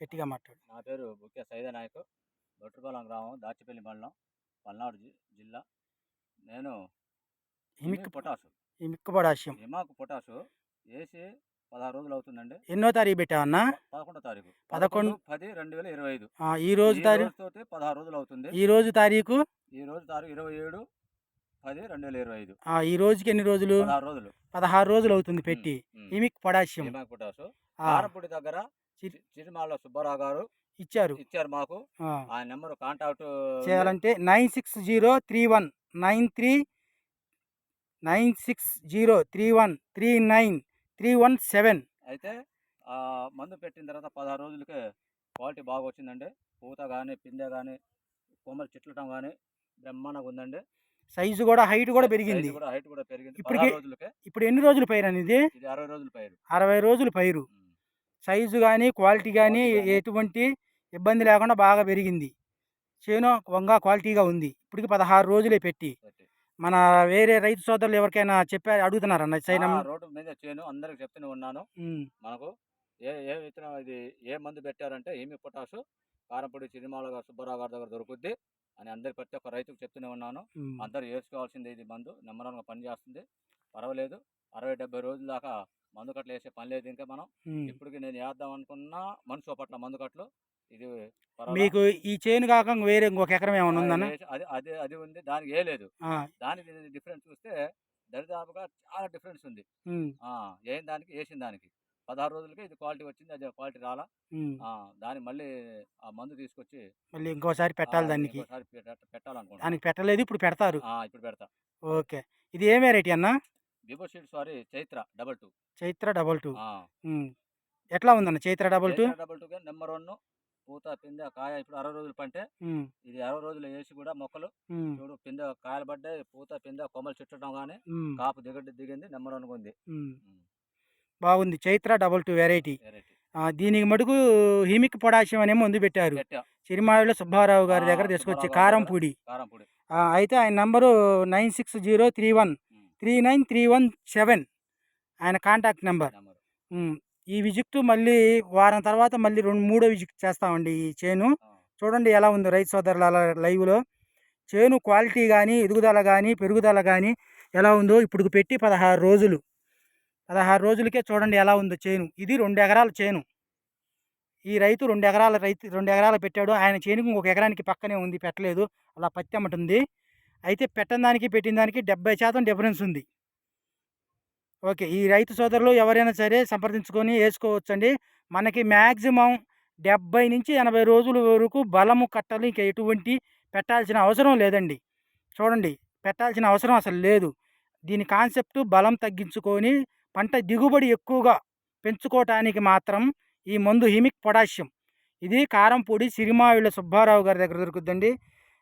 గట్టిగా మాట్లాడు. నా పేరు బుక్య సైదా నాయక్. బొట్రుపాలెం గ్రామం, దాచిపల్లి మండలం, పల్నాడు జిల్లా. నేను హిమిక్ పొటాషు హిమిక్ పొటాషియం హిమాకు పొటాషు వేసి 16 రోజులు అవుతుందండి. ఎన్నో తారీఖు పెట్టావన్నా? 11వ తారీఖు 11/10/2025. ఈ రోజు తారీఖు రోజుతోటి 16 రోజులు అవుతుంది. ఈ రోజు తారీఖు 27/10/2025. ఈ రోజుకి ఎన్ని రోజులు? 16 రోజులు. 16 రోజులు అవుతుంది పెట్టి. హిమిక్ పొటాషియం హిమాకు పొటాషు కారంపూడి దగ్గర చిరిమాల సుబ్బారావు గారు ఇచ్చారు మాకు. ఆ నెంబర్ కాంటాక్ట్ చేయాలంటే 96031339 అయితే మందు పెట్టిన తర్వాత 16 రోజులకే క్వాలిటీ బాగా వచ్చిందండి. పూత కానీ, పిందె కానీ, కొమ్మలు చిట్లటం కానీ బ్రహ్మాండంగా ఉందండి. సైజు కూడా, హైట్ కూడా పెరిగింది. ఇప్పుడు ఎన్ని రోజులు పైరు అనేది? ఇది 60 రోజుల పైరు. 60 రోజుల పైరు. సైజు కానీ, క్వాలిటీ కానీ ఎటువంటి ఇబ్బంది లేకుండా బాగా పెరిగింది. చేను వంగ క్వాలిటీగా ఉంది. ఇప్పటికి 16 రోజులే పెట్టి. మన వేరే రైతు సోదరులు ఎవరికైనా అడుగుతున్నారన్న రోడ్డు మీద చేను అందరికి చెప్తూనే ఉన్నాను. మనకు ఏ విత్తనం ఇది ఏ మందు పెట్టారంటే ఏమి పొటాషు కారంపొడి చిరిమాల సుబ్బారావు గారి దగ్గర దొరుకుద్ది అని అందరికి ప్రతి ఒక్క రైతుకు చెప్తూనే ఉన్నాను. అందరు వేసుకోవాల్సిందే. ఇది మందు నెంబర్ 1గా పనిచేస్తుంది. పర్వాలేదు. 60-70 రోజుల దాకా మందు కట్టలు వేసే పని లేదు. ఇంకా మనం ఇప్పటికి నేను వేద్దాం అనుకున్నా మనిషి పట్ల మందు కట్టలు. ఇది మీకు ఈ చేను కాక వేరే ఇంకొక ఎకరం ఏమైనా ఉందన్న? అది ఉంది. దానికి ఏ లేదు. దానికి డిఫరెన్స్ చూస్తే దరిదాపుగా చాలా డిఫరెన్స్ ఉంది. ఏం దానికి వేసిన దానికి 16 రోజులకి ఇది క్వాలిటీ వచ్చింది. అది క్వాలిటీ రాలా. దానికి మళ్ళీ ఆ మందు తీసుకొచ్చి మళ్ళీ ఇంకోసారి పెట్టాలి. దానికి పెట్టాలనుకుంటున్నాను. దానికి పెట్టలేదు, ఇప్పుడు పెడతారు. ఇప్పుడు పెడతా. ఓకే. ఇది ఏ వెరైటీ అన్న? బిబో సీడ్స్ చైత్ర 22. చైత్ర 22. ఎట్లా ఉందన్న చైత్ర 22? నెంబర్ 1 పూత పిందె కాయ. ఇప్పుడు 60 రోజులు పంటే ఇది 60 రోజులు వేసి కూడా మొక్కలు చూడు పిందె కాయలు పడ్డాయి. పూత పిందె కొమ్మలు చుట్టడం కానీ కాపు దిగింది. నెంబర్ 1 ఉంది. బాగుంది. చైత్ర 22 వెరైటీ. దీనికి మటుకు హిమిక్ పొటాషియం అనే మందు పెట్టారు. చిరిమావిల సుబ్బారావు గారి దగ్గర తీసుకొచ్చి కారంపూడి. అయితే ఆయన నంబరు 9603139317 ఆయన కాంటాక్ట్ నెంబర్. ఈ విజిట్ మళ్ళీ వారం తర్వాత మళ్ళీ 3వ విజిట్ చేస్తామండి. ఈ చేను చూడండి ఎలా ఉందో రైతు సోదరుల లైవ్లో. చేను క్వాలిటీ కానీ, ఎదుగుదల కానీ, పెరుగుదల కానీ ఎలా ఉందో ఇప్పుడు పెట్టి 16 రోజులు. 16 రోజులకే చూడండి ఎలా ఉందో చేను. ఇది 2 ఎకరాల చేను. ఈ రైతు 2 ఎకరాలు పెట్టాడు. ఆయన చేనుకు ఇంకొక ఎకరానికి పక్కనే ఉంది, పెట్టలేదు. అలా పత్తి అమ్మటుంది. అయితే పెట్టిన దానికి పెట్టిన దానికి 70% డిఫరెన్స్ ఉంది. ఓకే. ఈ రైతు సోదరులు ఎవరైనా సరే సంప్రదించుకొని వేసుకోవచ్చండి. మనకి మ్యాక్సిమం 70 నుంచి 80 రోజుల వరకు బలము కట్టలు ఇంకా ఎటువంటి పెట్టాల్సిన అవసరం లేదండి. చూడండి, పెట్టాల్సిన అవసరం అసలు లేదు. దీని కాన్సెప్ట్ బలం తగ్గించుకొని పంట దిగుబడి ఎక్కువగా పెంచుకోవటానికి మాత్రం ఈ మందు హిమిక్ పొటాషియం. ఇది కారంపూడి సిరిమావిళ్ళ సుబ్బారావు గారి దగ్గర దొరుకుతుందండి.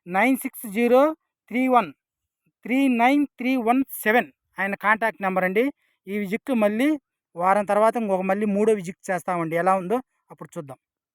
9603139317 ఆయన కాంటాక్ట్ నెంబర్ అండి. ఈ విజిట్ మళ్ళీ వారం తర్వాత మళ్ళీ 3వ విజిట్ చేస్తామండి. ఎలా ఉందో అప్పుడు చూద్దాం.